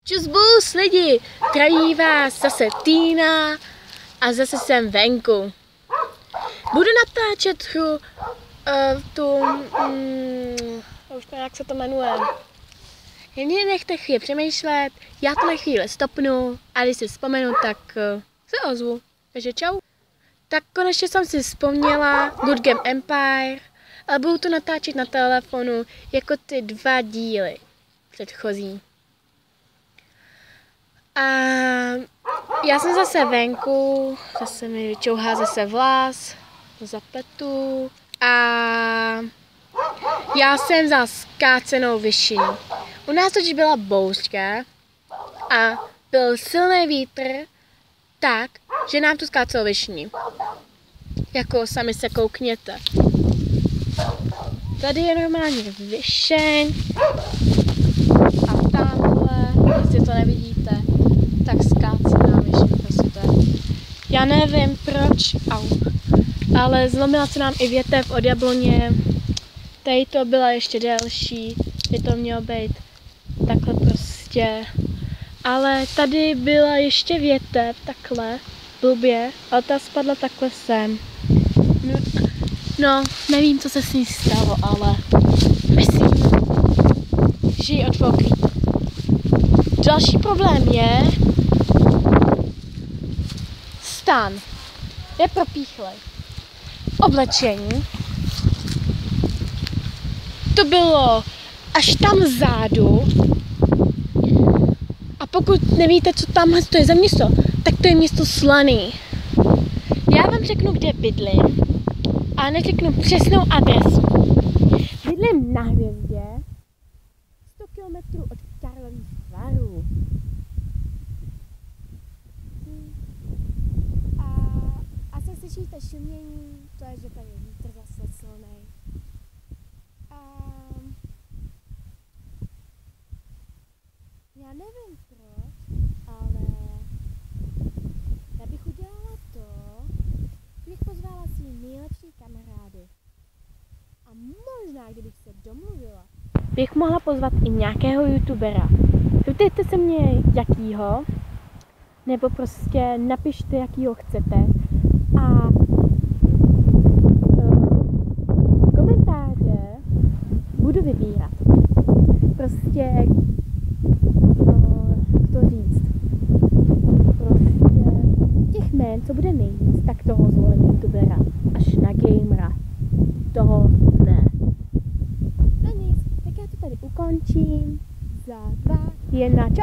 Čus bus lidi, zdraví vás zase Týna a zase jsem venku. Budu natáčet už to, jak se to jmenuje. Jen nechte chvíli přemýšlet, já to na chvíli stopnu a když si vzpomenu, tak se ozvu. Takže čau. Tak konečně jsem si vzpomněla Good Game Empire, ale budu to natáčet na telefonu jako ty 2 díly předchozí. A já jsem zase venku, zase mi vyčouhá zase vlas, zapletu a já jsem za skácenou vyšší. U nás totiž byla bouřka a byl silný vítr tak, že nám tu skácelo vyšní. Jako sami se koukněte. Tady je normálně vyšeň a tamhle, jestli to nevidíte, tak skácená vyšeň prostě. Já nevím proč, ale zlomila se nám i větev od jabloně. Tady to byla ještě delší, by to mělo být takhle prostě. Ale tady byla ještě větev, takhle, blbě, ale ta spadla takhle sem. No, nevím, co se s ní stalo, ale myslím, že ji odfoukli. Další problém je stan. Je propíchlej. Oblečení. To bylo až tam vzadu. A pokud nevíte, co tamhle to je za město, tak to je město Slaný. Já vám řeknu, kde bydlím, a neřeknu přesnou adresu. Bydlím na Hvězdě, 100 km od Karlových Varů. A asi slyšíte šumění, to je, že tady je vítr zase silnej. Já nevím proč, ale já bych udělala to, bych pozvala svý nejlepší kamarády. A možná, kdybych se domluvila, bych mohla pozvat i nějakého youtubera. Zeptejte se mě jakýho, nebo prostě napište jakýho chcete. A komentáře budu vybírat. Prostě, jak to říct, prostě těch jmén, co bude nejvíc, tak toho zvolím youtubera. Až na gamera. Toho ne. No nic, tak já to tady ukončím. Za 2, 1, čau!